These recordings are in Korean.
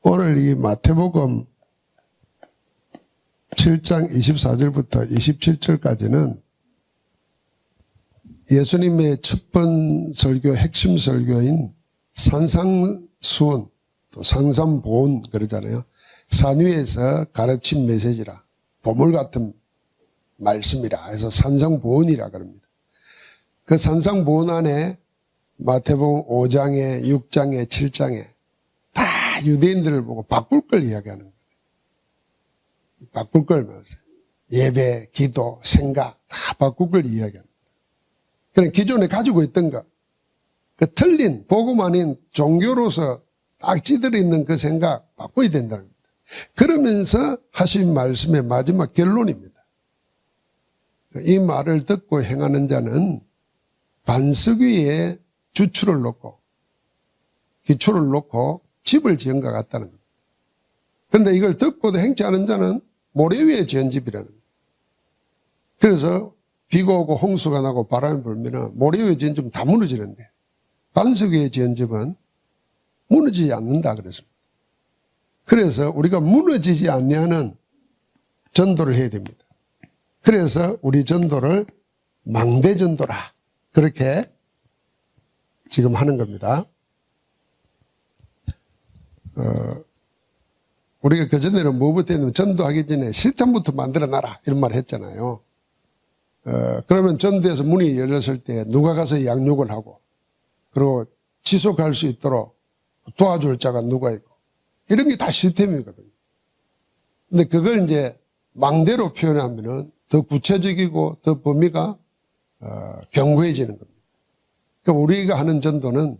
오늘 이 마태복음 7장 24절부터 27절까지는 예수님의 첫 번 설교, 핵심 설교인 산상수훈, 또 산삼보훈 그러잖아요. 산 위에서 가르친 메시지라, 보물 같은 말씀이라 해서 산상보훈이라 그럽니다. 그 산상보훈 안에 마태복음 5장에 6장에 7장에 다 유대인들을 보고 바꿀 걸 이야기하는 거예요. 바꿀 걸 말하세요. 예배, 기도, 생각 다 바꿀 걸 이야기합니다. 그냥 기존에 가지고 있던 거, 그 틀린 복음 아닌 종교로서 딱지들어 있는 그 생각 바꿔야 된다는 겁니다. 그러면서 하신 말씀의 마지막 결론입니다. 이 말을 듣고 행하는 자는 반석 위에 주추를 놓고 기초를 놓고 집을 지은 것 같다는 겁니다. 그런데 이걸 듣고도 행치 않은 자는 모래 위에 지은 집이라는 겁니다. 그래서 비가 오고 홍수가 나고 바람이 불면 모래 위에 지은 집은 다 무너지는데 반석 위에 지은 집은 무너지지 않는다 그랬습니다. 그래서 우리가 무너지지 않냐는 전도를 해야 됩니다. 그래서 우리 전도를 망대전도라 그렇게 지금 하는 겁니다. 우리가 그전에는 뭐부터 했냐면 전도하기 전에 시스템부터 만들어놔라 이런 말 했잖아요. 그러면 전도에서 문이 열렸을 때 누가 가서 양육을 하고 그리고 지속할 수 있도록 도와줄 자가 누가 있고 이런 게 다 시스템이거든요. 근데 그걸 이제 망대로 표현하면은 더 구체적이고 더 범위가 견고해지는 겁니다. 그러니까 우리가 하는 전도는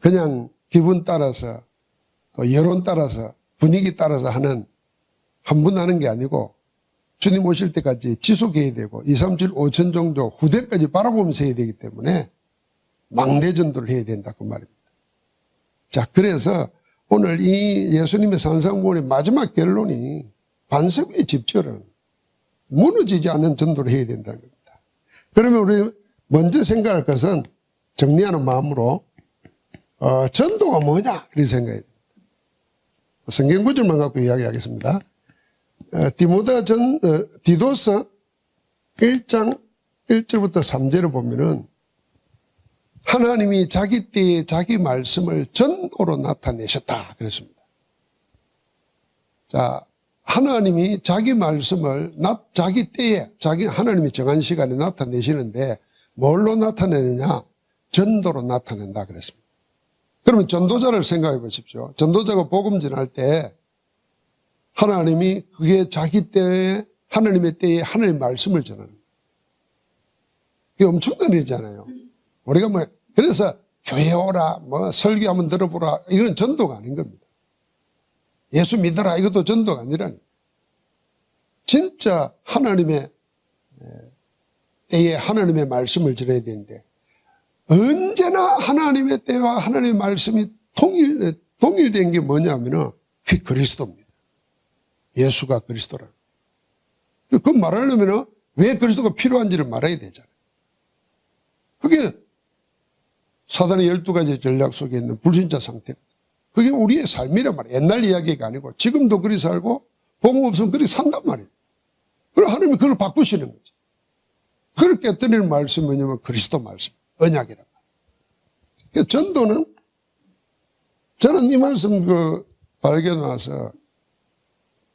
그냥 기분 따라서 또 여론 따라서 분위기 따라서 하는 한 번 하는 게 아니고 주님 오실 때까지 지속해야 되고 2, 3, 7, 5천 정도 후대까지 바라보면서 해야 되기 때문에 망대 전도를 해야 된다 그 말입니다. 자, 그래서 오늘 이 예수님의 산상보훈의 마지막 결론이 반석 위에 집 지으라는 무너지지 않는 전도를 해야 된다는 겁니다. 그러면 우리 먼저 생각할 것은 정리하는 마음으로 전도가 뭐냐 이렇게 생각해야 됩니다. 성경 구절만 갖고 이야기하겠습니다. 디도서 1장 1절부터 3절을 보면은 하나님이 자기 때에 자기 말씀을 전도로 나타내셨다 그랬습니다. 자, 하나님이 자기 말씀을 자기 때에 하나님이 정한 시간에 나타내시는데 뭘로 나타내느냐? 전도로 나타낸다 그랬습니다. 그러면 전도자를 생각해 보십시오. 전도자가 복음 전할 때 하나님이 그게 자기 때에 하나님의 때에 하나님의 말씀을 전하는 거예요. 그게 엄청난 일이잖아요. 우리가 그래서 교회 오라, 설교 한번 들어보라, 이건 전도가 아닌 겁니다. 예수 믿어라, 이것도 전도가 아니라니. 진짜 하나님의 때에 하나님의 말씀을 전해야 되는데, 언제나 하나님의 때와 하나님의 말씀이 동일된 게 뭐냐면은, 그게 그리스도입니다. 예수가 그리스도라. 그 말하려면은, 왜 그리스도가 필요한지를 말해야 되잖아요. 그게 사단의 12가지 전략 속에 있는 불신자 상태. 그게 우리의 삶이란 말이에요. 옛날 이야기가 아니고 지금도 그리 살고 복음 없으면 그리 산단 말이에요. 그럼 하나님이 그걸 바꾸시는 거죠. 그걸 깨뜨리는 말씀이 뭐냐면 그리스도 말씀, 언약이란 말이에요. 그러니까 전도는 저는 이 말씀 발견해 와서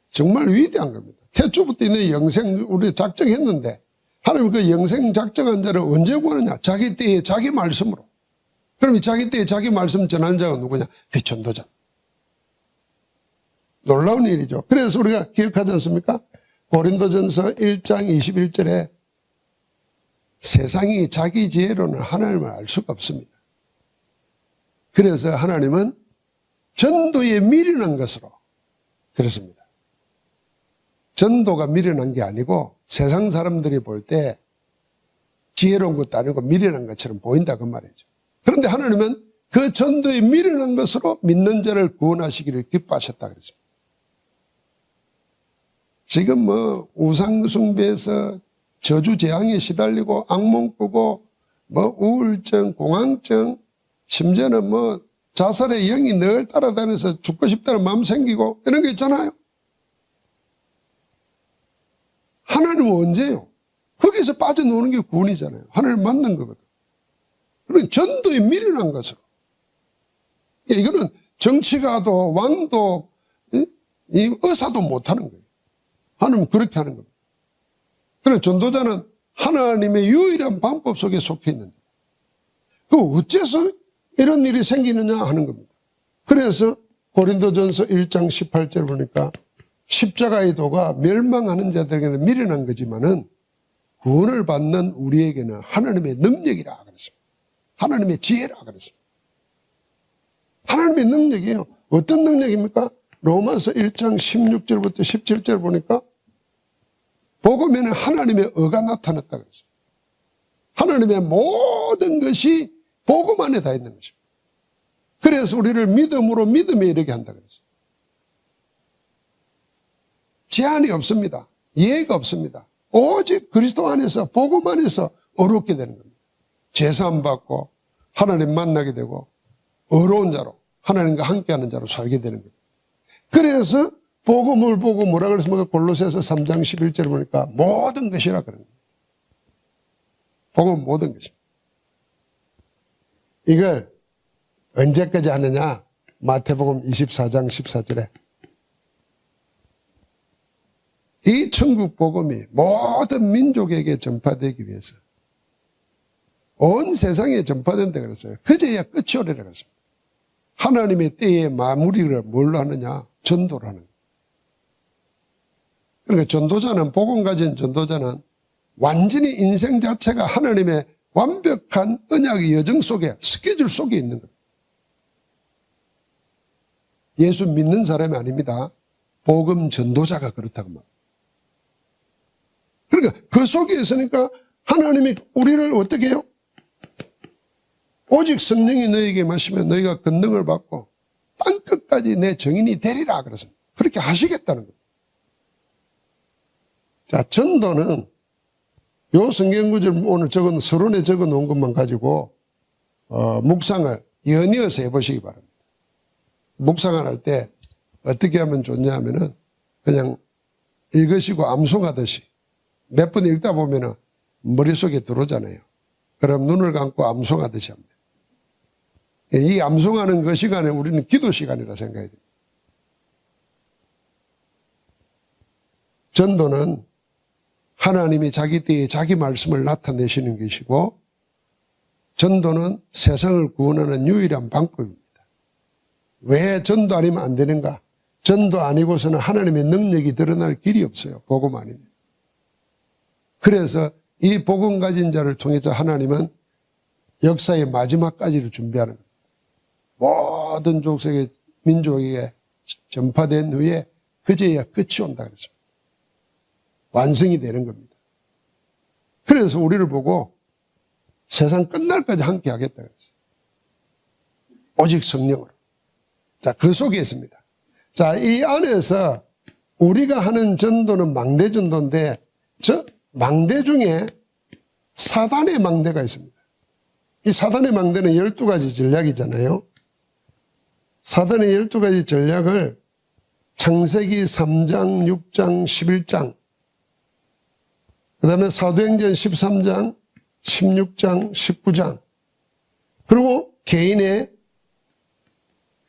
정말 위대한 겁니다. 태초부터 있는 영생 우리 작정했는데 하나님 그 영생 작정한 자를 언제 구하느냐? 자기 때에 자기 말씀으로. 그럼 자기 때에 자기 말씀 전하는 자가 누구냐? 그 전도자. 놀라운 일이죠. 그래서 우리가 기억하지 않습니까? 고린도전서 1장 21절에 세상이 자기 지혜로는 하나님을 알 수가 없습니다. 그래서 하나님은 전도에 미련한 것으로 그렇습니다. 전도가 미련한 게 아니고 세상 사람들이 볼 때 지혜로운 것도 아니고 미련한 것처럼 보인다 그 말이죠. 그런데 하나님은 그 전도에 미련한 것으로 믿는 자를 구원하시기를 기뻐하셨다 그랬습니다. 지금 우상숭배에서 저주재앙에 시달리고 악몽 꾸고 우울증, 공황증, 심지어는 자살의 영이 늘 따라다녀서 죽고 싶다는 마음 생기고 이런 게 있잖아요. 하나님은 언제요? 거기서 빠져노는 게 구원이잖아요. 하나님 만난 거거든. 그러니까 전도에 미련한 것으로. 이거는 정치가도 왕도 이 의사도 못하는 거예요. 하나님은 그렇게 하는 겁니다. 그래서 전도자는 하나님의 유일한 방법 속에 속해 있는 거예요. 그 어째서 이런 일이 생기느냐 하는 겁니다. 그래서 고린도전서 1장 18절 보니까 십자가의 도가 멸망하는 자들에게는 미련한 거지만은 구원을 받는 우리에게는 하나님의 능력이라 그랬습니다. 하나님의 지혜라 그랬습니다. 하나님의 능력이에요. 어떤 능력입니까? 로마서 1장 16절부터 17절 보니까 복음에는 하나님의 의가 나타났다 그랬습니다. 하나님의 모든 것이 복음 안에 다 있는 것입니다. 그래서 우리를 믿음으로 믿음에 이르게 한다 그랬어요. 제한이 없습니다. 예가 없습니다. 오직 그리스도 안에서 복음 안에서 어렵게 되는 겁니다. 제사함 받고 하나님 만나게 되고 어려운 자로 하나님과 함께하는 자로 살게 되는 겁니다. 그래서 복음을 보고 뭐라 그랬습니까? 골로새서 3장 11절 보니까 모든 것이라 그런 겁니다. 복음은 모든 것입니다. 이걸 언제까지 하느냐? 마태복음 24장 14절에 이 천국 복음이 모든 민족에게 전파되기 위해서 온 세상에 전파된다 그랬어요. 그제야 끝이 오리라 그랬습니다. 하나님의 때의 마무리를 뭘로 하느냐? 전도를 하는 거예요. 그러니까 전도자는, 복음 가진 전도자는 완전히 인생 자체가 하나님의 완벽한 언약의 여정 속에, 스케줄 속에 있는 겁니다. 예수 믿는 사람이 아닙니다. 복음 전도자가 그렇다고 말합니다. 그러니까 그 속에 있으니까 하나님이 우리를 어떻게 해요? 오직 성령이 너에게 마시면 너희가 권능을 받고 땅끝까지 내 정인이 되리라 그래서 그렇게 하시겠다는 겁니다. 자, 전도는 요 성경구절 오늘 서론에 적어 놓은 것만 가지고 묵상을 연이어서 해보시기 바랍니다. 묵상을 할 때 어떻게 하면 좋냐 하면은 그냥 읽으시고 암송하듯이 몇 번 읽다 보면은 머릿속에 들어오잖아요. 그럼 눈을 감고 암송하듯이 합니다. 이 암송하는 그 시간에 우리는 기도 시간이라 생각해야 됩니다. 전도는 하나님이 자기 때에 자기 말씀을 나타내시는 것이고 전도는 세상을 구원하는 유일한 방법입니다. 왜 전도 아니면 안 되는가? 전도 아니고서는 하나님의 능력이 드러날 길이 없어요. 복음 아니면. 그래서 이 복음 가진 자를 통해서 하나님은 역사의 마지막까지를 준비하는 겁니다. 모든 족속의 민족에게 전파된 후에 그제야 끝이 온다 그랬습니다. 완성이 되는 겁니다. 그래서 우리를 보고 세상 끝날까지 함께 하겠다 그랬어요. 오직 성령으로. 자, 그 속에 있습니다. 자, 이 안에서 우리가 하는 전도는 망대 전도인데 망대 중에 사단의 망대가 있습니다. 이 사단의 망대는 12가지 전략이잖아요. 사단의 12가지 전략을 창세기 3장, 6장, 11장, 그 다음에 사도행전 13장, 16장, 19장, 그리고 개인의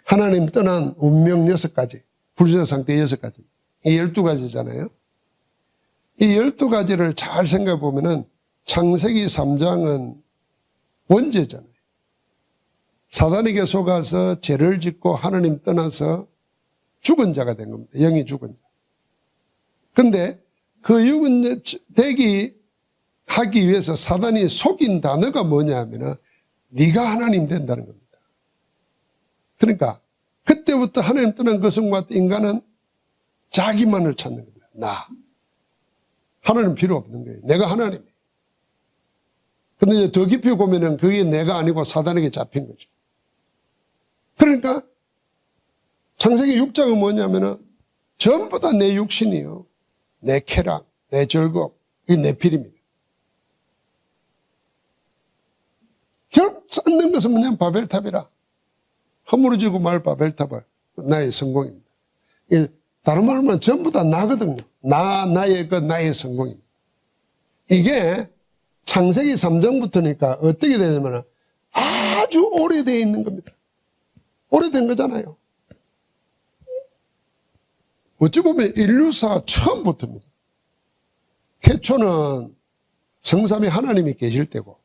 하나님 떠난 운명 6가지, 불순한 상태 6가지, 이 12가지잖아요. 이 12가지를 잘 생각해 보면은 창세기 3장은 원죄잖아요. 사단에게 속아서 죄를 짓고 하나님 떠나서 죽은 자가 된 겁니다. 영이 죽은 자. 근데 그 죽은 자 되기 하기 위해서 사단이 속인 단어가 뭐냐 하면은 네가 하나님 된다는 겁니다. 그러니까 그때부터 하나님 떠난 그 순간 인간은 자기만을 찾는 겁니다. 나. 하나님 필요 없는 거예요. 내가 하나님이에요. 근데 이제 더 깊이 보면은 그게 내가 아니고 사단에게 잡힌 거죠. 그러니까 창세기 6장은 뭐냐면은 전부 다 내 육신이요. 내 쾌락, 내 즐거움, 이게 내 필입니다. 결국 쌓는 것은 뭐냐면 바벨탑이라. 허물어지고 말 바벨탑을 나의 성공입니다. 다른 말로 하면 전부 다 나거든요. 나의 성공입니다. 이게 창세기 3장부터니까 어떻게 되냐면 아주 오래되어 있는 겁니다. 오래된 거잖아요. 어찌 보면 인류사 처음부터입니다. 태초는 성삼위 하나님이 계실 때고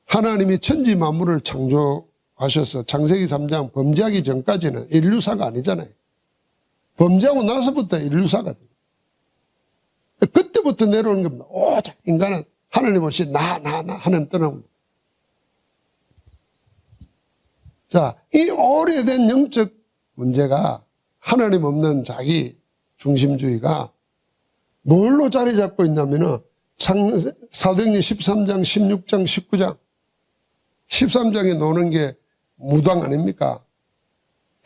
하나님이 천지 만물을 창조하셔서 창세기 3장 범죄하기 전까지는 인류사가 아니잖아요. 범죄하고 나서부터 인류사가 돼요. 그때부터 내려오는 겁니다. 오직 인간은 하나님 없이 하나님 떠나옵니다. 자, 이 오래된 영적 문제가 하나님 없는 자기 중심주의가 뭘로 자리 잡고 있냐면은 사도행전 13장, 16장, 19장 13장에 나오는 게 무당 아닙니까?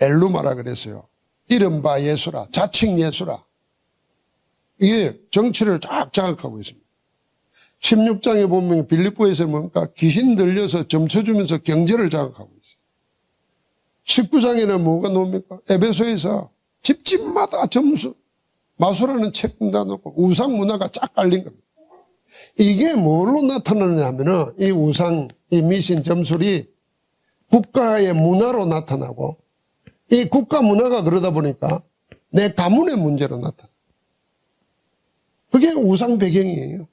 엘루마라 그랬어요. 이른바 예수라, 자칭 예수라. 이게 정치를 쫙 장악하고 있습니다. 16장에 보면 빌립보에서 뭡니까? 귀신 들려서 점쳐주면서 경제를 장악하고 있어요. 19장에는 뭐가 나옵니까? 에베소에서 집집마다 점수, 마술하는 책다 놓고 우상 문화가 쫙 깔린 겁니다. 이게 뭘로 나타나느냐 하면은 이 우상, 이 미신 점술이 국가의 문화로 나타나고 이 국가 문화가 그러다 보니까 내 가문의 문제로 나타나. 그게 우상 배경이에요.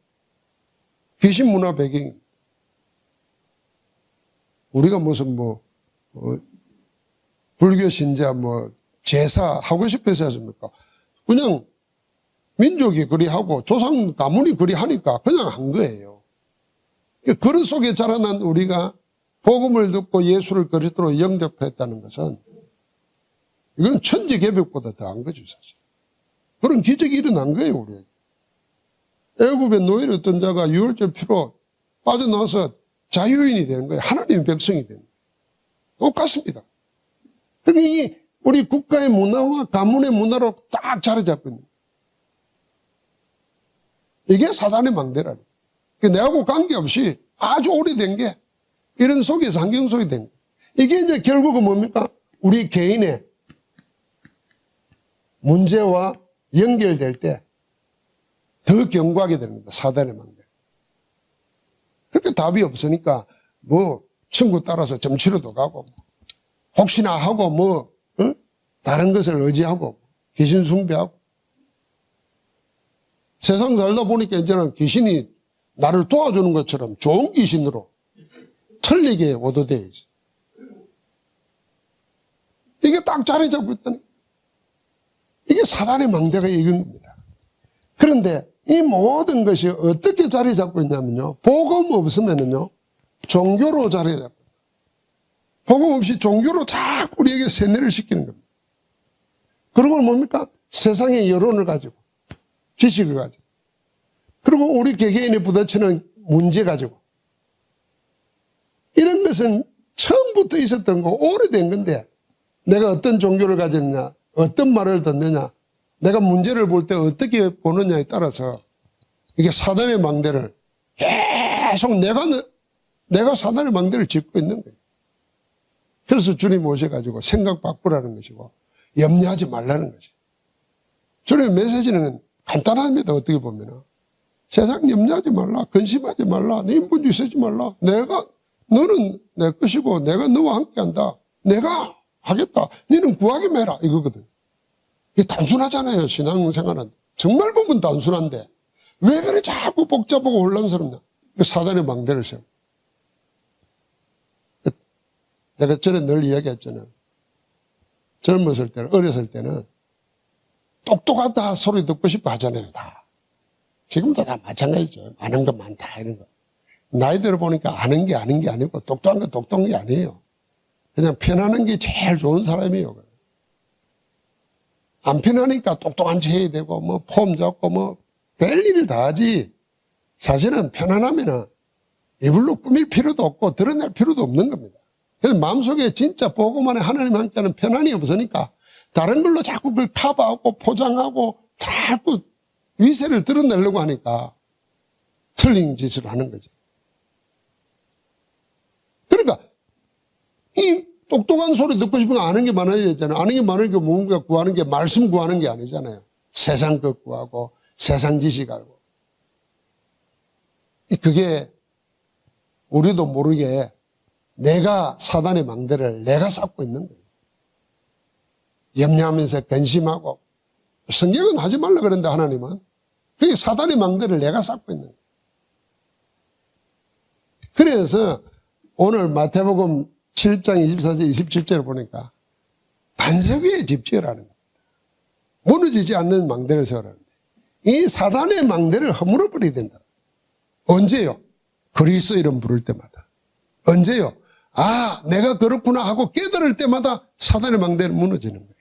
귀신 문화 배경입니다. 우리가 무슨 불교 신자 제사 하고 싶어서 했습니까? 그냥 민족이 그리 하고 조상 가문이 그리 하니까 그냥 한 거예요. 그런 속에 자라난 우리가 복음을 듣고 예수를 그리스도로 영접했다는 것은 이건 천지개벽보다 더한 거죠, 사실. 그런 기적이 일어난 거예요, 우리에게. 애굽의 노예를 어떤 자가 유월절 피로 빠져나와서 자유인이 되는 거예요. 하나님의 백성이 되는 거예요. 똑같습니다. 그러니까 우리 국가의 문화와 가문의 문화로 딱 자리 잡고 있는 거예요. 이게 사단의 망대라는 거예요. 내하고 관계없이 아주 오래된 게 이런 속에서 환경 속에 된 거예요. 이게 이제 결국은 뭡니까? 우리 개인의 문제와 연결될 때 더 경고하게 됩니다. 사단의 망대. 그렇게 답이 없으니까 친구 따라서 점치러도 가고 혹시나 하고 다른 것을 의지하고 귀신 숭배하고 세상 살다 보니까 이제는 귀신이 나를 도와주는 것처럼 좋은 귀신으로 틀리게 오도되어 있어요. 이게 딱 자리 잡고 있다니. 이게 사단의 망대가 이건 겁니다. 그런데 이 모든 것이 어떻게 자리 잡고 있냐면요. 복음 없으면은요. 종교로 자리 잡고 있다. 복음 없이 종교로 자꾸 우리에게 세뇌를 시키는 겁니다. 그리고 뭡니까? 세상의 여론을 가지고 지식을 가지고 그리고 우리 개개인이 부딪히는 문제 가지고 이런 것은 처음부터 있었던 거 오래된 건데 내가 어떤 종교를 가졌느냐 어떤 말을 듣느냐 내가 문제를 볼 때 어떻게 보느냐에 따라서 이게 사단의 망대를 계속 내가 사단의 망대를 짚고 있는 거예요. 그래서 주님 오셔가지고 생각 바꾸라는 것이고 염려하지 말라는 것이에요. 주님의 메시지는 간단합니다. 어떻게 보면 세상 염려하지 말라 근심하지 말라 내 인분주의 쓰지 말라 너는 내 것이고 내가 너와 함께한다. 내가 하겠다. 너는 구하기만 해라 이거거든. 이게 단순하잖아요. 신앙생활은 정말 보면 단순한데 왜 그래 자꾸 복잡하고 혼란스럽냐. 사단의 망대를 세워. 내가 전에 늘 이야기했잖아요. 젊었을 때는 어렸을 때는 똑똑하다 소리 듣고 싶어 하잖아요. 다. 지금도 다 마찬가지죠. 아는 거 많다 이런 거. 나이 들어보니까 아는 게 아니고 똑똑한 거 똑똑한 게 아니에요. 그냥 편안한 게 제일 좋은 사람이에요. 안 편하니까 똑똑한 체 해야 되고 폼 잡고 별일을 다 하지. 사실은 편안하면은 이불로 꾸밀 필요도 없고 드러낼 필요도 없는 겁니다. 그래서 마음속에 진짜 복음 안에 하나님 함께하는 편안이 없으니까 다른 걸로 자꾸 그걸 커버하고 포장하고 자꾸 위세를 드러내려고 하니까 틀린 짓을 하는 거죠. 그러니까 이 똑똑한 소리 듣고 싶으면 아는 게 많아야 되잖아요. 아는 게 많으니까 뭔가 구하는 게 말씀 구하는 게 아니잖아요. 세상 것 구하고 세상 지식 알고. 그게 우리도 모르게 내가 사단의 망대를 내가 쌓고 있는 거예요. 염려하면서 근심하고. 성경은 하지 말라 그랬는데 하나님은. 그게 사단의 망대를 내가 쌓고 있는 거예요. 그래서 오늘 마태복음 7장 24절 27절을 보니까 반석 위에 집 지으라는 겁니다. 무너지지 않는 망대를 세우라는 거예요. 이 사단의 망대를 허물어 버려야 된다. 언제요? 그리스도 이름 부를 때마다. 언제요? 아, 내가 그렇구나 하고 깨달을 때마다 사단의 망대는 무너지는 거예요.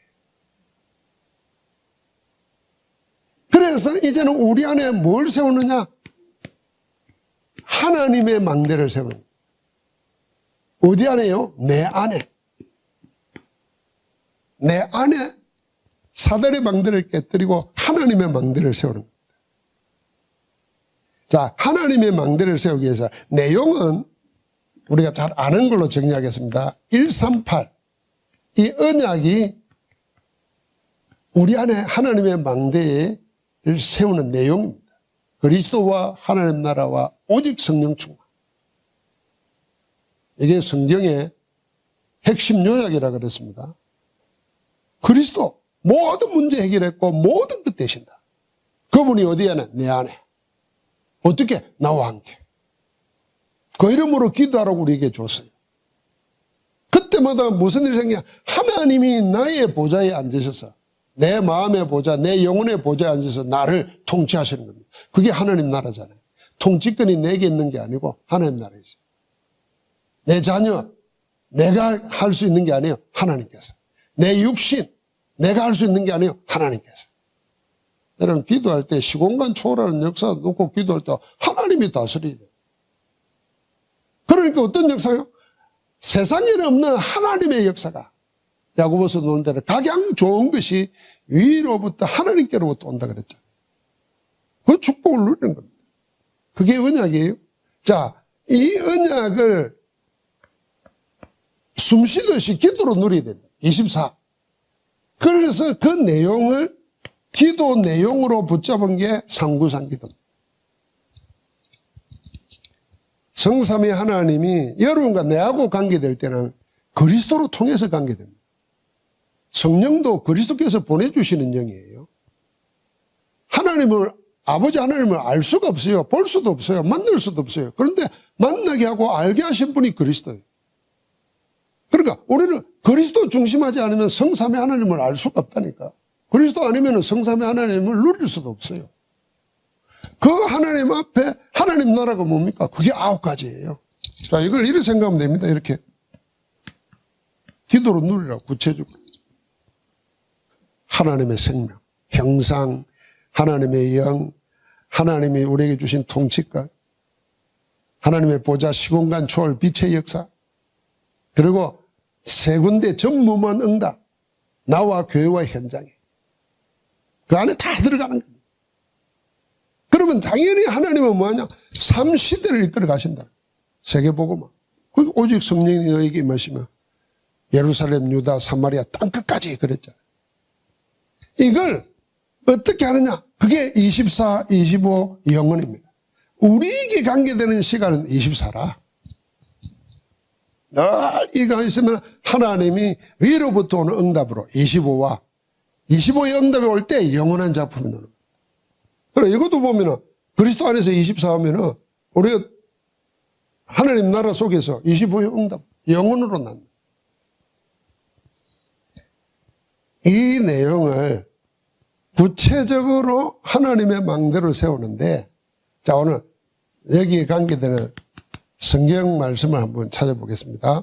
그래서 이제는 우리 안에 뭘 세우느냐? 하나님의 망대를 세우는 거예요. 어디 안에요? 내 안에. 내 안에 사단의 망대를 깨뜨리고 하나님의 망대를 세우는 겁니다. 자, 하나님의 망대를 세우기 위해서 내용은 우리가 잘 아는 걸로 정리하겠습니다. 138. 이 언약이 우리 안에 하나님의 망대를 세우는 내용입니다. 그리스도와 하나님 나라와 오직 성령 충만. 이게 성경의 핵심 요약이라 그랬습니다. 그리스도 모든 문제 해결했고 모든 것 되신다. 그분이 어디 안에? 내 안에. 어떻게? 나와 함께. 그 이름으로 기도하라고 우리에게 줬어요. 그때마다 무슨 일이 생겨? 하나님이 나의 보좌에 앉으셔서 내 마음의 보좌, 내 영혼의 보좌에 앉아서 나를 통치하시는 겁니다. 그게 하나님 나라잖아요. 통치권이 내게 있는 게 아니고 하나님 나라에 있어요. 내 자녀, 내가 할 수 있는 게 아니에요. 하나님께서. 내 육신, 내가 할 수 있는 게 아니에요. 하나님께서. 여러분 기도할 때 시공간 초월하는 역사 놓고 기도할 때 하나님이 다스려야 돼요. 그러니까 어떤 역사요? 세상에는 없는 하나님의 역사가 야고보서 놓은 대로 가장 좋은 것이 위로부터 하나님께로부터 온다 그랬죠. 그 축복을 누리는 겁니다. 그게 언약이에요. 자, 이 언약을 숨쉬듯이 기도로 누려야 됩니다. 24. 그래서 그 내용을 기도 내용으로 붙잡은 게 상구상기도입니다. 성삼위 하나님이 여러분과 내하고 관계될 때는 그리스도로 통해서 관계됩니다. 성령도 그리스도께서 보내주시는 영이에요. 하나님을, 아버지 하나님을 알 수가 없어요. 볼 수도 없어요. 만날 수도 없어요. 그런데 만나게 하고 알게 하신 분이 그리스도예요. 그러니까 우리는 그리스도 중심하지 않으면 성삼위 하나님을 알 수가 없다니까. 그리스도 아니면 성삼위 하나님을 누릴 수도 없어요. 그 하나님 앞에 하나님 나라가 뭡니까? 그게 9가지예요. 자, 이걸 이렇게 생각하면 됩니다. 이렇게. 기도로 누리라고 구체적으로. 하나님의 생명, 형상, 하나님의 영, 하나님이 우리에게 주신 통치권, 하나님의 보좌, 시공간 초월, 빛의 역사, 그리고 세 군데 전무만 응답, 나와 교회와 현장에. 그 안에 다 들어가는 겁니다. 그러면 당연히 하나님은 뭐하냐? 3시대를 이끌어 가신다. 세계복음화. 오직 성령이 너에게 임하시면 예루살렘, 유다, 사마리아 땅끝까지 그랬잖아요. 이걸 어떻게 하느냐? 그게 24, 25 영혼입니다. 우리에게 관계되는 시간은 24라. 늘 이가 있으면 하나님이 위로부터 오는 응답으로 25와 25의 응답이 올 때 영원한 작품이 나옵니다. 그래, 이것도 보면은 그리스도 안에서 24하면은 우리가 하나님 나라 속에서 25의 응답, 영원으로 난다. 이 내용을 구체적으로 하나님의 망대를 세우는데, 자, 오늘 여기에 관계되는 성경 말씀을 한번 찾아보겠습니다.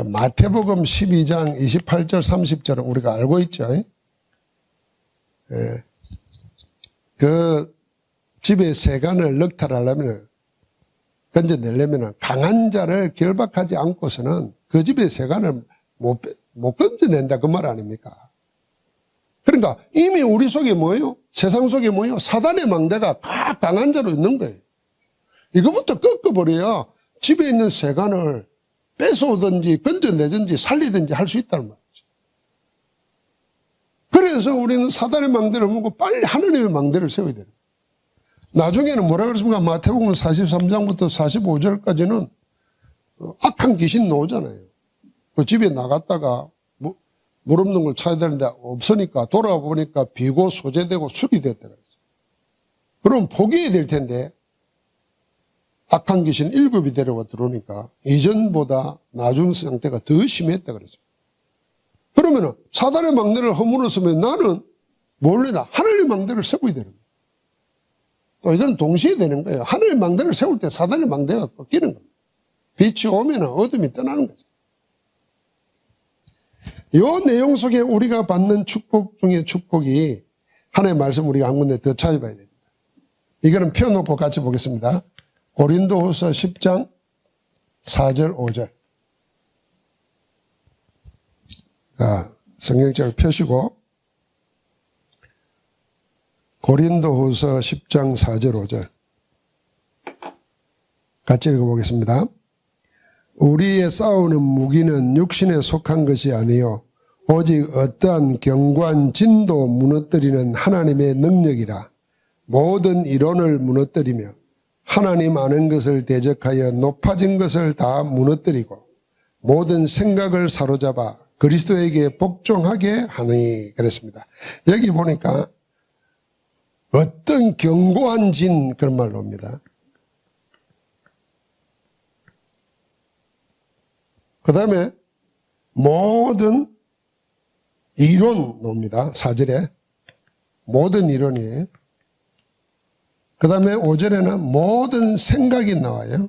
마태복음 12장 28절 30절은 우리가 알고 있죠. 예. 그 집에 세간을 넉탈하려면, 건져내려면 강한 자를 결박하지 않고서는 그 집에 세간을 못 건져낸다 그 말 아닙니까? 그러니까 이미 우리 속에 뭐예요? 세상 속에 뭐예요? 사단의 망대가 강한 자로 있는 거예요. 이거부터 꺾어버려야 집에 있는 세간을 뺏어오든지 건져내든지 살리든지 할 수 있다는 말이죠. 그래서 우리는 사단의 망대를 보고 빨리 하느님의 망대를 세워야 돼요. 나중에는 뭐라 그랬습니까? 마태복음 43장부터 45절까지는 악한 귀신 나오잖아요. 그 집에 나갔다가 물 없는 걸 찾아야 되는데 없으니까 돌아보니까 비고 소재되고 술이 됐다 그랬어요. 그럼 포기해야 될 텐데 악한 귀신 7이 데려가 들어오니까 이전보다 나중 상태가 더 심했다 그랬어요. 그러면은 사단의 망대를 허물었으면 나는 몰래나 하늘의 망대를 세워야 되는 거예요. 또 이건 동시에 되는 거예요. 하늘의 망대를 세울 때 사단의 망대가 꺾이는 겁니다. 빛이 오면 어둠이 떠나는 거죠. 이 내용 속에 우리가 받는 축복 중에 축복이 하나의 말씀 우리가 한 군데 더 찾아봐야 됩니다. 이거는 펴놓고 같이 보겠습니다. 고린도후서 10장 4절 5절. 자, 성경책을 펴시고 고린도후서 10장 4절 5절 같이 읽어보겠습니다. 우리의 싸우는 무기는 육신에 속한 것이 아니요 오직 어떠한 견고한 진도 무너뜨리는 하나님의 능력이라. 모든 이론을 무너뜨리며 하나님 아는 것을 대적하여 높아진 것을 다 무너뜨리고 모든 생각을 사로잡아 그리스도에게 복종하게 하니 그랬습니다. 여기 보니까 어떤 견고한 진 그런 말로 옵니다. 그 다음에 모든 이론 나옵니다. 4절에 모든 이론이. 그 다음에 5절에는 모든 생각이 나와요.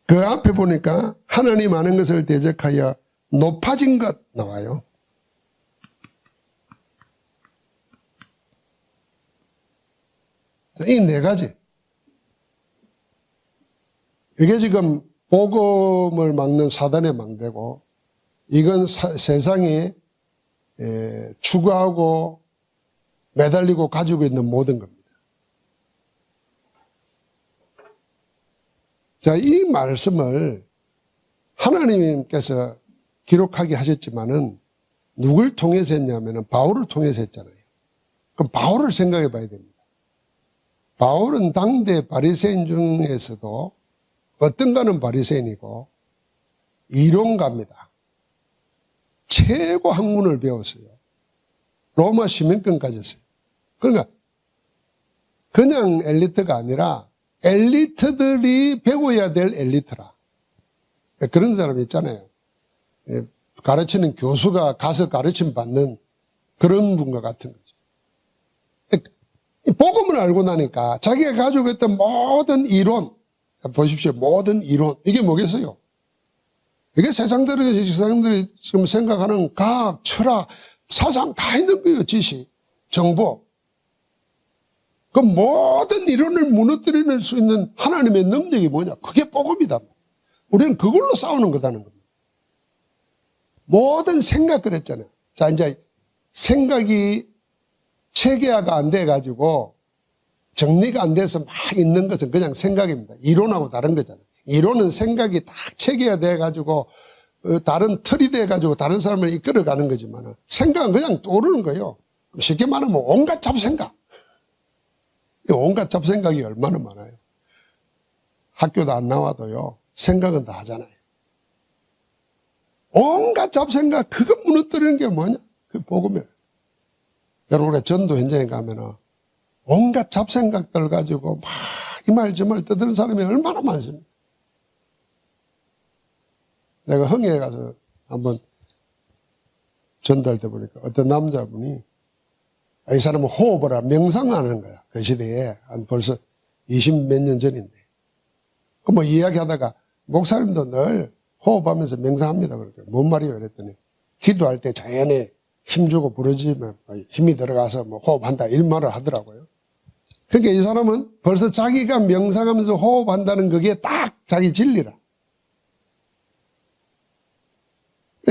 그 앞에 보니까 하나님 아는 것을 대적하여 높아진 것 나와요. 이 네 가지. 이게 지금 복음을 막는 사단의 망대고 이건 세상이 추구하고 매달리고 가지고 있는 모든 겁니다. 자, 이 말씀을 하나님께서 기록하게 하셨지만은 누굴 통해서 했냐면은 바울을 통해서 했잖아요. 그럼 바울을 생각해 봐야 됩니다. 바울은 당대 바리새인 중에서도 어떤가는 바리새인이고 이론가입니다. 최고 학문을 배웠어요. 로마 시민권까지 했어요. 그러니까 그냥 엘리트가 아니라 엘리트들이 배워야 될 엘리트라. 그런 사람 있잖아요. 가르치는 교수가 가서 가르침 받는 그런 분과 같은 거죠. 복음을 알고 나니까 자기가 가지고 있던 모든 이론, 보십시오. 모든 이론. 이게 뭐겠어요? 이게 세상들이 지금 생각하는 과학, 철학, 사상 다 있는 거예요. 지식, 정보. 그 모든 이론을 무너뜨릴 수 있는 하나님의 능력이 뭐냐? 그게 복음이다. 우리는 그걸로 싸우는 거다는 겁니다. 모든 생각 그랬잖아요. 자, 이제 생각이 체계화가 안 돼가지고 정리가 안 돼서 막 있는 것은 그냥 생각입니다. 이론하고 다른 거잖아요. 이론은 생각이 딱 체계화돼가지고 다른 틀이 돼가지고 다른 사람을 이끌어가는 거지만 생각은 그냥 떠오르는 거예요. 쉽게 말하면 온갖 잡생각. 온갖 잡생각이 얼마나 많아요. 학교도 안 나와도요. 생각은 다 하잖아요. 온갖 잡생각 그거 무너뜨리는 게 뭐냐? 그 복음이에요. 여러분 우리가 전도 현장에 가면은 온갖 잡생각들 가지고 막 이 말 저 말 떠드는 사람이 얼마나 많습니까? 내가 흥에 가서 한번 전달 때 보니까 어떤 남자분이 이 사람은 호흡을 하고 명상하는 거야. 그 시대에 한 벌써 20몇 년 전인데. 그 뭐 이야기하다가 목사님도 늘 호흡하면서 명상합니다. 그렇게 뭔 말이에요? 그랬더니 기도할 때 자연에 힘주고 부러지면 힘이 들어가서 뭐 호흡한다 이런 말을 하더라고요. 그러니까 이 사람은 벌써 자기가 명상하면서 호흡한다는 그게 딱 자기 진리라.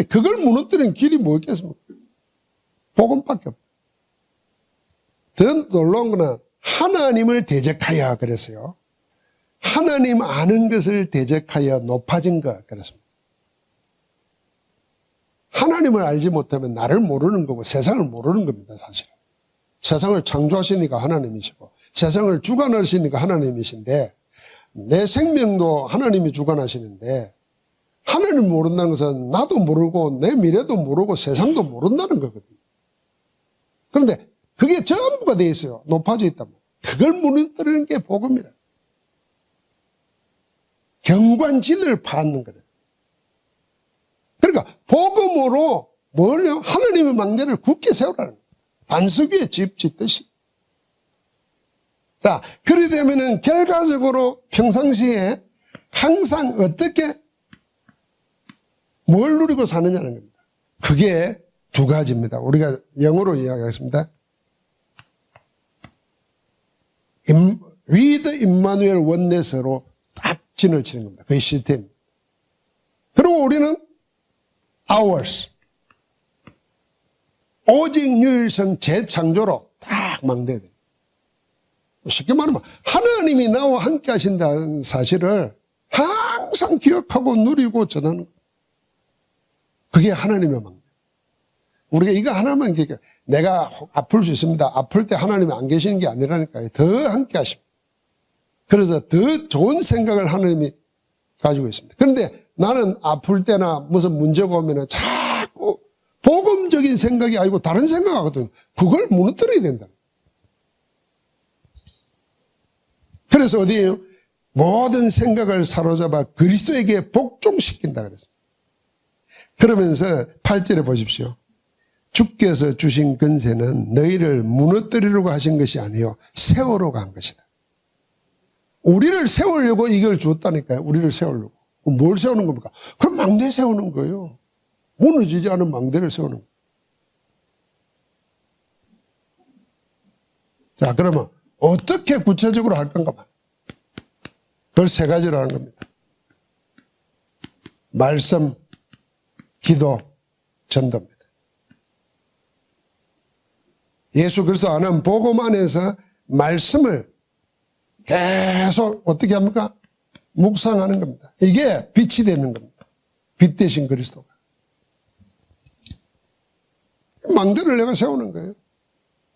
그걸 무너뜨리는 길이 뭐겠습니까? 복음밖에 없다. 더 놀라운 거는 하나님을 대적하여 그랬어요. 하나님 아는 것을 대적하여 높아진 것, 그렇습니다. 하나님을 알지 못하면 나를 모르는 거고 세상을 모르는 겁니다, 사실은. 세상을 창조하시니까 하나님이시고 세상을 주관하시니까 하나님이신데 내 생명도 하나님이 주관하시는데 하나님 모른다는 것은 나도 모르고 내 미래도 모르고 세상도 모른다는 거거든요. 그런데 그게 전부가 돼 있어요. 높아져 있다면. 그걸 무너뜨리는 게 복음이라. 경관진을 파는 거예요. 그러니까 복음으로 뭐냐? 하나님의 망대를 굳게 세우라는 거예요. 반석 위에 집 짓듯이. 자, 그리 되면은 결과적으로 평상시에 항상 어떻게 뭘 누리고 사느냐는 겁니다. 그게 두 가지입니다. 우리가 영어로 이야기하겠습니다. with 임마누엘 원네스로 딱 진을 치는 겁니다. 그게 시스템. 그리고 우리는 ours. 오직 유일성 재창조로 딱 망대야 돼요. 쉽게 말하면 하나님이 나와 함께 하신다는 사실을 항상 기억하고 누리고 전하는 거예요. 그게 하나님의 망대. 우리가 이거 하나만 기억해. 내가 아플 수 있습니다. 아플 때 하나님이 안 계시는 게 아니라니까요. 더 함께 하십니다. 그래서 더 좋은 생각을 하나님이 가지고 있습니다. 그런데 나는 아플 때나 무슨 문제가 오면 자꾸 복음적인 생각이 아니고 다른 생각하거든요. 그걸 무너뜨려야 된다. 그래서 어디에요? 모든 생각을 사로잡아 그리스도에게 복종시킨다 그랬어요. 그러면서 8절에 보십시오. 주께서 주신 권세는 너희를 무너뜨리려고 하신 것이 아니요 세우려고 한 것이다. 우리를 세우려고 이걸 주었다니까요. 우리를 세우려고. 뭘 세우는 겁니까? 그럼 망대 세우는 거예요. 무너지지 않은 망대를 세우는 거예요. 자, 그러면 어떻게 구체적으로 할 건가? 그걸 세 가지로 하는 겁니다. 말씀, 기도, 전도입니다. 예수 그리스도 아는 복음 안에서 말씀을 계속 어떻게 합니까? 묵상하는 겁니다. 이게 빛이 되는 겁니다. 빛 대신 그리스도가. 망대를 내가 세우는 거예요.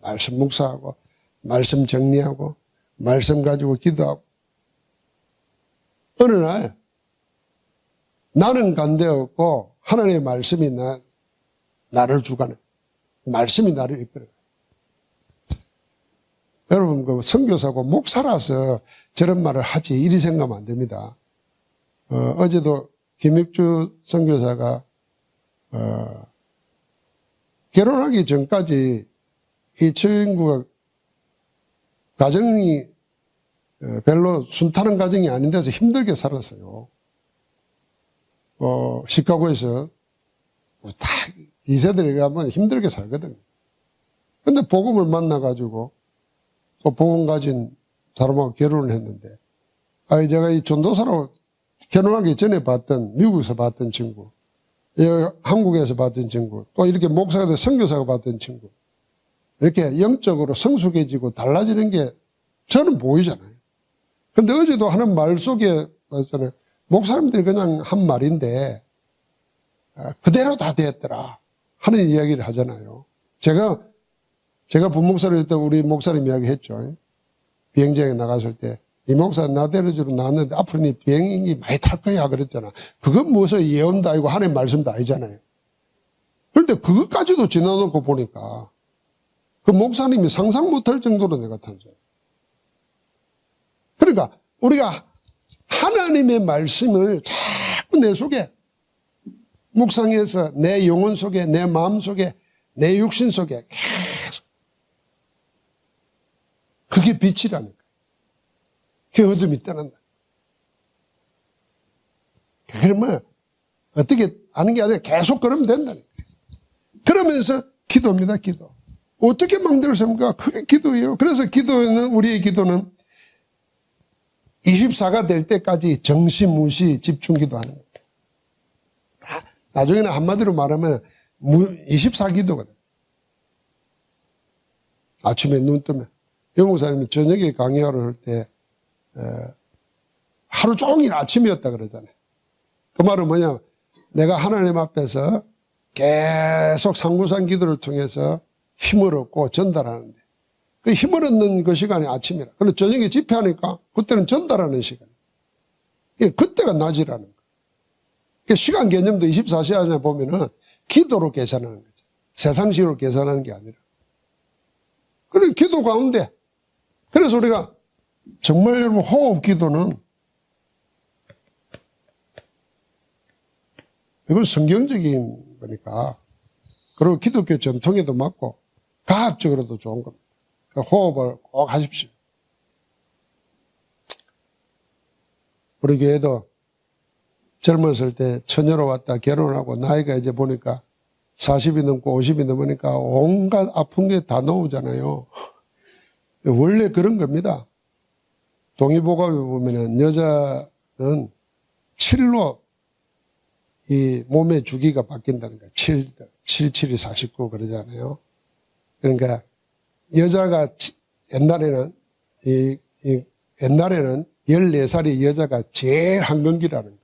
말씀 묵상하고 말씀 정리하고 말씀 가지고 기도하고. 어느 날 나는 간데없고 하나님의 말씀이 나를 주관해. 말씀이 나를 이끌어요. 여러분, 그 선교사고 목사라서 저런 말을 하지 이리 생각하면 안 됩니다. 어제도 김익주 선교사가 결혼하기 전까지 이 친구가 가정이 별로 순탄한 가정이 아닌 데서 힘들게 살았어요. 시카고에서 딱 2세들이 가면 힘들게 살거든. 근데 복음을 만나가지고 또 복음 가진 사람하고 결혼을 했는데, 제가 이 전도사로 결혼하기 전에 봤던, 미국에서 봤던 친구, 한국에서 봤던 친구, 또 이렇게 목사가 돼 선교사가 봤던 친구, 이렇게 영적으로 성숙해지고 달라지는 게 저는 보이잖아요. 근데 어제도 하는 말 속에 봤잖아요. 목사님들이 그냥 한 말인데, 그대로 다 됐더라 하는 이야기를 하잖아요. 제가 부목사를 했다고 우리 목사님 이야기 했죠. 비행장에 나갔을 때, 이 목사 나 데려주러 나왔는데 앞으로 니 비행기 많이 탈 거야 그랬잖아. 그건 무슨 예언도 아니고 하나님의 말씀도 아니잖아요. 그런데 그것까지도 지나놓고 보니까 그 목사님이 상상 못할 정도로 내가 탄죠. 그러니까 우리가 하나님의 말씀을 자꾸 내 속에 묵상해서 내 영혼 속에, 내 마음 속에, 내 육신 속에 계속. 그게 빛이라는 거예요. 그게 어둠이 떠난다. 그러면 어떻게 하는 게 아니라 계속 그러면 된다는 거예요. 그러면서 기도입니다, 기도. 어떻게 망대를 세웁니까? 그게 기도예요. 그래서 기도는, 우리의 기도는 24가 될 때까지 정시무시 집중 기도하는 거예요. 나중에는 한마디로 말하면 24기도거든. 아침에 눈 뜨면. 영목사님이 저녁에 강의하러 할 때, 하루 종일 아침이었다 그러잖아요. 그 말은 뭐냐면 내가 하나님 앞에서 계속 상구상 기도를 통해서 힘을 얻고 전달하는데 그 힘을 얻는 그 시간이 아침이라. 그런데 저녁에 집회하니까 그때는 전달하는 시간. 그때가 낮이라는 거예요. 그러니까 시간 개념도 24시간 안에 보면은 기도로 계산하는 거죠. 세상식으로 계산하는 게 아니라. 그래 기도 가운데. 그래서 우리가 정말 여러분 호흡 기도는 이건 성경적인 거니까. 그리고 기독교 전통에도 맞고 과학적으로도 좋은 겁니다. 그러니까 호흡을 꼭 하십시오. 우리 교회도 젊었을 때 처녀로 왔다 결혼하고 나이가 이제 보니까 40이 넘고 50이 넘으니까 온갖 아픈 게 다 나오잖아요. 원래 그런 겁니다. 동의보감에 보면은 여자는 7로 이 몸의 주기가 바뀐다는 거예요. 7, 49 그러잖아요. 그러니까 여자가 옛날에는 옛날에는 14살이 여자가 제일 한건기라는 거예요.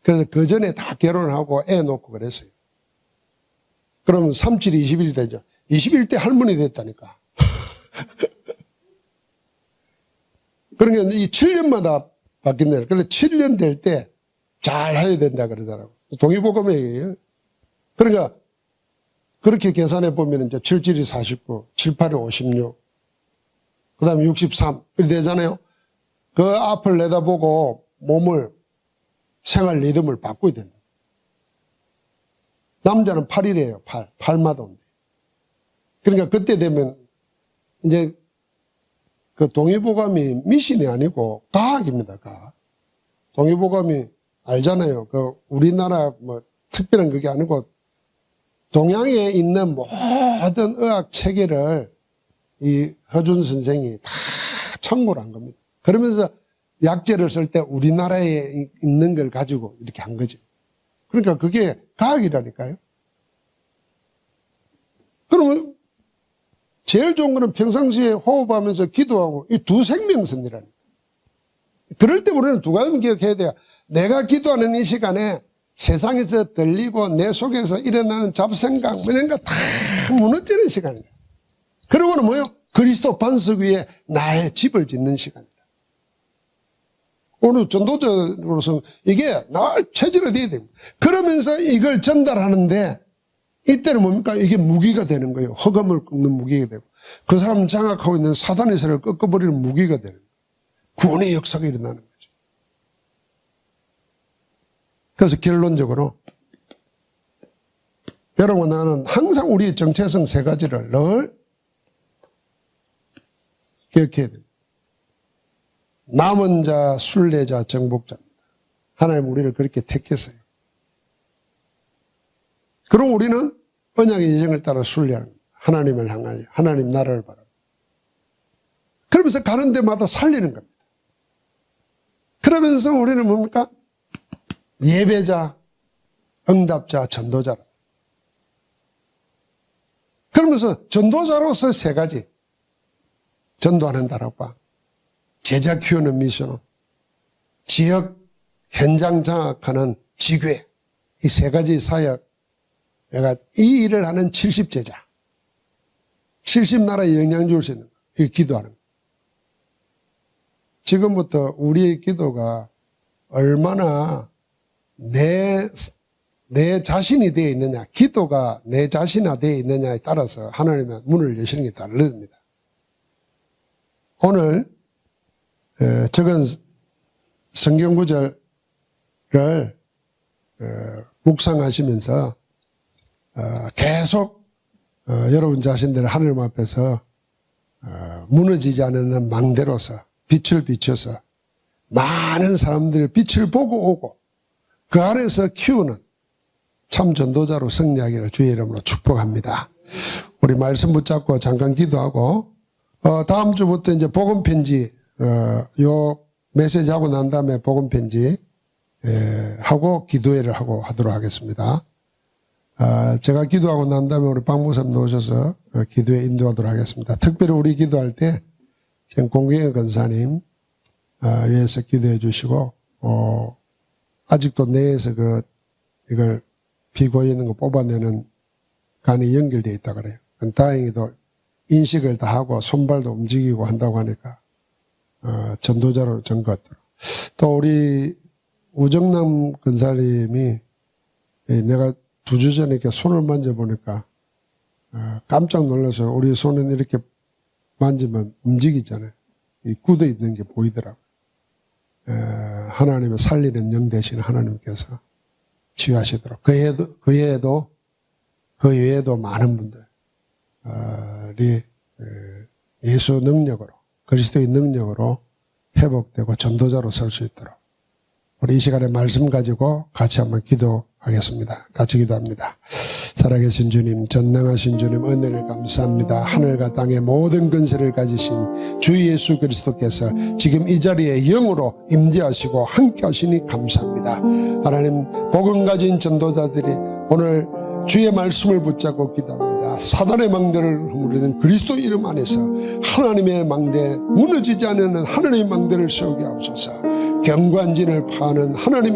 그래서 그 전에 다 결혼하고 애 놓고 그랬어요. 그러면 37이 20일 되죠. 20일 때 할머니 됐다니까. 그러니까 이 7년마다 바뀐다. 그래서 7년 될 때 잘 해야 된다 그러더라고. 동의보감이에요. 그러니까 그렇게 계산해 보면 이제 7, 7이 49, 7, 8이 56, 그 다음에 63 이렇게 되잖아요. 그 앞을 내다보고 몸을 생활 리듬을 바꿔야 된다. 남자는 8이래요. 8마다 온대. 그러니까 그때 되면 이제 그 동의보감이 미신이 아니고 과학입니다. 과학. 동의보감이 알잖아요. 그 우리나라 뭐 특별한 그게 아니고 동양에 있는 모든 의학 체계를 이 허준 선생이 다 참고를 한 겁니다. 그러면서 약재를 쓸 때 우리나라에 있는 걸 가지고 이렇게 한 거죠. 그러니까 그게 과학이라니까요. 그러면 제일 좋은 거는 평상시에 호흡하면서 기도하고 이 두 생명선이라는 거예요. 그럴 때 우리는 두 가지 기억해야 돼요. 내가 기도하는 이 시간에 세상에서 들리고 내 속에서 일어나는 잡생각 이런 거 다 무너지는 시간이에요. 그러고는 뭐예요? 그리스도 반석 위에 나의 집을 짓는 시간이다. 오늘 전도자로서 이게 날 체질화되어야 됩니다. 그러면서 이걸 전달하는데 이때는 뭡니까? 이게 무기가 되는 거예요. 허감을 꺾는 무기가 되고 그 사람 장악하고 있는 사단의 세를 꺾어버리는 무기가 되는 거예요. 구원의 역사가 일어나는 거죠. 그래서 결론적으로 여러분 나는 항상 우리의 정체성 세 가지를 늘 기억해야 됩니다. 남은 자, 순례자, 정복자입니다. 하나님 우리를 그렇게 택했어요. 그럼 우리는 언약의 예정을 따라 순례하는 겁니다. 하나님을 향하여 하나님 나라를 바라보고 그러면서 가는 데마다 살리는 겁니다. 그러면서 우리는 뭡니까? 예배자, 응답자, 전도자라. 그러면서 전도자로서 세 가지 전도하는 다락방, 제자 키우는 미션업, 지역 현장 장악하는 지교회 이 세 가지 사역 내가 이 일을 하는 70제자 70나라에 영향 줄 수 있는 이 기도하는 거예요. 지금부터 우리의 기도가 얼마나 내 자신이 되어 있느냐, 기도가 내 자신화 되어 있느냐에 따라서 하나님의 문을 여시는 게 다릅니다. 오늘 적은 성경구절을 묵상하시면서 계속 여러분 자신들의 하나님 앞에서 무너지지 않는 망대로서 빛을 비춰서 많은 사람들의 빛을 보고 오고 그 안에서 키우는 참 전도자로 승리하기를 주의 이름으로 축복합니다. 우리 말씀 붙잡고 잠깐 기도하고 다음 주부터 이제 복음 편지 요 메시지 하고 난 다음에 복음 편지 하고 기도회를 하고 하도록 하겠습니다. 제가 기도하고 난 다음에 우리 박 목사님 나오셔서 기도회 인도하도록 하겠습니다. 특별히 우리 기도할 때 지금 공경의 권사님 위해서 기도해 주시고, 아직도 뇌에서 이걸 비고에 있는 거 뽑아내는 간이 연결되어 있다 그래요. 다행히도 인식을 다 하고 손발도 움직이고 한다고 하니까, 전도자로 전거했더라. 또 우리 우정남 근사님이 내가 2주 전에 이렇게 손을 만져보니까 깜짝 놀라서 우리 손은 이렇게 만지면 움직이잖아요. 이 굳어 있는 게 보이더라고요. 하나님의 살리는 영 대신 하나님께서 치유하시도록. 그 외에도 많은 분들이 예수 능력으로, 그리스도의 능력으로 회복되고 전도자로 설 수 있도록 우리 이 시간에 말씀 가지고 같이 한번 기도하겠습니다. 같이 기도합니다. 살아계신 주님, 전능하신 주님, 은혜를 감사합니다. 하늘과 땅의 모든 근세를 가지신 주 예수 그리스도께서 지금 이 자리에 영으로 임재하시고 함께 하시니 감사합니다. 하나님, 복음 가진 전도자들이 오늘 주의 말씀을 붙잡고 기도합니다. 사단의 망대를 허무르는 그리스도 이름 안에서 하나님의 망대, 무너지지 않는 하나님의 망대를 세우게 하옵소서. 경관진을 파는 하나님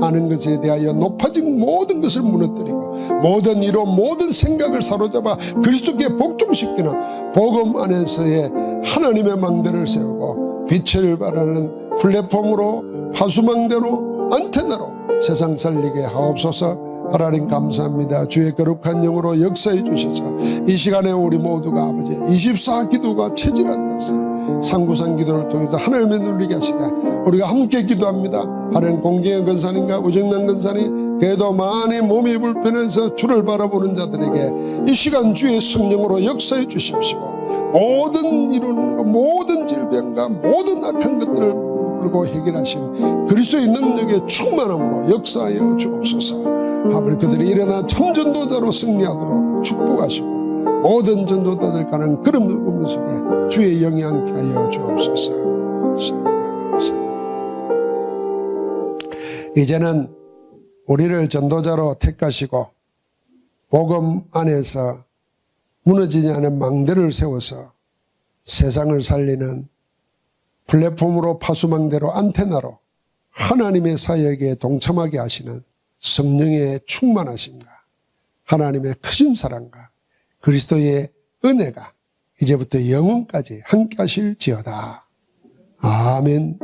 아는 것에 대하여 높아진 모든 것을 무너뜨리고 모든 이론, 모든 생각을 사로잡아 그리스도께 복종시키는 복음 안에서의 하나님의 망대를 세우고 빛을 발하는 플랫폼으로, 파수망대로, 안테나로 세상 살리게 하옵소서. 하나님 감사합니다. 주의 거룩한 영으로 역사해 주셔서 이 시간에 우리 모두가 아버지 24 기도가 체질화되어서 상구상 기도를 통해서 하나님의 누리게 하시되 우리가 함께 기도합니다. 하나님, 공경의 근사님과 우정난 근사님, 그래도 많이 몸이 불편해서 주를 바라보는 자들에게 이 시간 주의 성령으로 역사해 주십시오. 모든 이론과 모든 질병과 모든 악한 것들을 물고 해결하신 그리스도의 능력의 충만함으로 역사하여 주옵소서. 아버지, 그들이 일어나 참전도자로 승리하도록 축복하시고 모든 전도자들 가는 그런 문 속에 주의 영이 함께 하여 주옵소서. 이제는 우리를 전도자로 택하시고 복음 안에서 무너지지 않은 망대를 세워서 세상을 살리는 플랫폼으로, 파수망대로, 안테나로 하나님의 사역에 동참하게 하시는 성령의 충만하심과 하나님의 크신 사랑과 그리스도의 은혜가 이제부터 영원까지 함께 하실지어다. 아멘.